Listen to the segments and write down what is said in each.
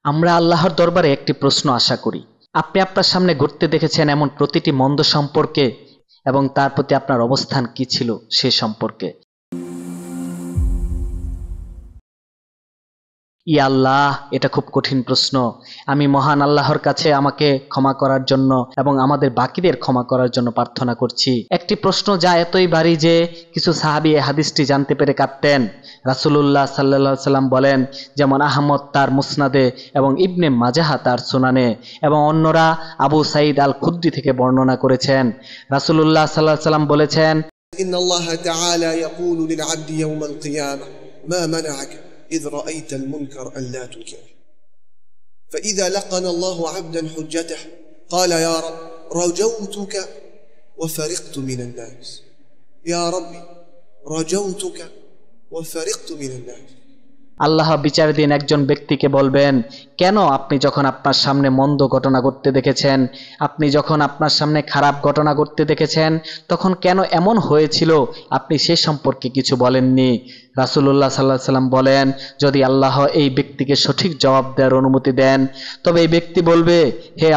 আমরা আল্লাহর দরবারে একটি প্রশ্ন আশা করি। আপনি আপনার সামনে ঘটতে দেখেছেন এমন প্রতিটি মন্দ সম্পর্কে এবং তার প্রতি আপনার অবস্থান কি ছিল সে সম্পর্কে। ইয়া আল্লাহ, এটা খুব কঠিন প্রশ্ন। আমি মহান আল্লাহর কাছে আমাকে ক্ষমা করার জন্য এবং আমাদের বাকিদের ক্ষমা করার জন্য প্রার্থনা করছি। একটি প্রশ্ন যা এতই ভারী যে কিছু সাহাবী এই হাদিসটি জানতে পেরে কাঁদতেন। রাসূলুল্লাহ সাল্লাল্লাহু আলাইহি সাল্লাম বলেন, যেমন আহমদ তার মুসনাদে এবং ইবনে মাজাহ তার সুনানে এবং অন্যরা আবু সাঈদ আল খুদরি থেকে বর্ণনা করেছেন, রাসূলুল্লাহ সাল্লাল্লাহু আলাইহি সাল্লাম বলেছেন, ইন্নাল্লাহ তাআলা ইয়াকুলু লিল আবদি ইয়াওমাল কিয়ামাহ মা মানা'আকা إذ رأيت المنكر ألا تنكره فإذا لقن الله عبدا حجته قال يا رب رجوتك وفرقت من الناس يا ربي رجوتك وفرقت من الناس আল্লাহ বিচার দিন একজন ব্যক্তিকে বলবেন, কেন আপনি যখন আপনার সামনে মন্দ ঘটনা ঘটতে দেখেছেন, আপনি যখন আপনার সামনে খারাপ ঘটনা ঘটতে দেখেছেন, তখন কেন এমন হয়েছিল আপনি সে সম্পর্কে কিছু বলেননি? রাসূলুল্লাহ সাল্লাল্লাহু আলাইহি সাল্লাম বলেন, যদি আল্লাহ এই ব্যক্তিকে সঠিক জবাব দেওয়ার অনুমতি দেন, তবে এই ব্যক্তি বলবে, হে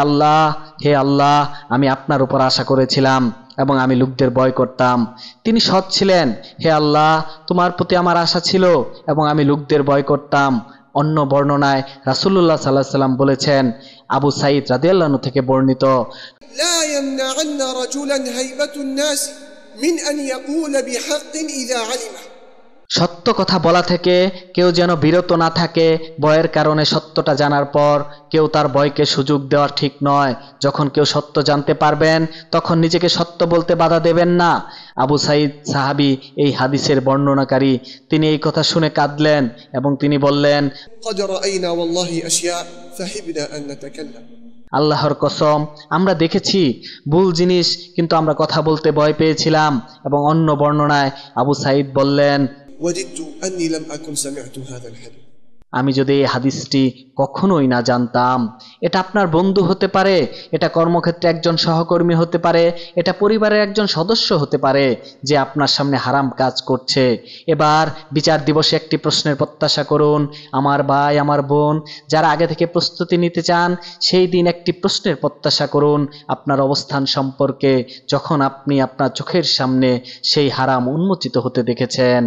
আল্লাহ, আমি আপনার উপর আশা করেছিলাম এবং আমি লোকদের ভয় করতাম। তিনি সৎ ছিলেন। হে আল্লাহ, তোমার প্রতি আমার আশা ছিল এবং আমি লোকদের ভয় করতাম। অন্য বর্ণনায় রাসূলুল্লাহ সাল্লাল্লাহু আলাইহি সাল্লাম বলেছেন, আবু সাঈদ রাদিয়াল্লাহু আনহু থেকে বর্ণিত, লা ইয়ামনা'আন্না রাজুলান হাইবাতুন নাস মিন আন ইয়াকুলা বিহাক্কিন ইযা আলিমা। সত্য কথা বলা থেকে কেউ যেন বিরত না থাকে। ভয়ের কারণে সত্যটা জানার পর কেউ তার ভয়কে সুযোগ দেওয়া ঠিক নয়। যখন কেউ সত্য জানতে পারবেন তখন নিজেকে সত্য বলতে বাধা দেবেন না। আবু সাঈদ সাহাবী, এই হাদিসের বর্ণনাকারী, তিনি এই কথা শুনে কাঁদলেন এবং তিনি বললেন, قد رأينا والله أشياء فحبنا أن نتكلم। আল্লাহর কসম, আমরা দেখেছি ভুল জিনিস, কিন্তু আমরা কথা বলতে ভয় পেয়েছিলাম। এবং অন্য বর্ণনায় আবু সাঈদ বললেন, وددت أني لم أكن سمعت هذا الحديث। আমি যদি এই হাদিসটি কখনোই না জানতাম। এটা আপনার বন্ধু হতে পারে, এটা কর্মক্ষেত্রে একজন সহকর্মী হতে পারে, এটা পরিবারের একজন সদস্য হতে পারে যে আপনার সামনে হারাম কাজ করছে। এবার বিচার দিবসে একটি প্রশ্নের প্রত্যাশা করুন, আমার ভাই, আমার বোন, যারা আগে থেকে প্রস্তুতি নিতে চান, সেই দিন একটি প্রশ্নের প্রত্যাশা করুন আপনার অবস্থান সম্পর্কে, যখন আপনি আপনার চোখের সামনে সেই হারাম উন্মোচিত হতে দেখেছেন।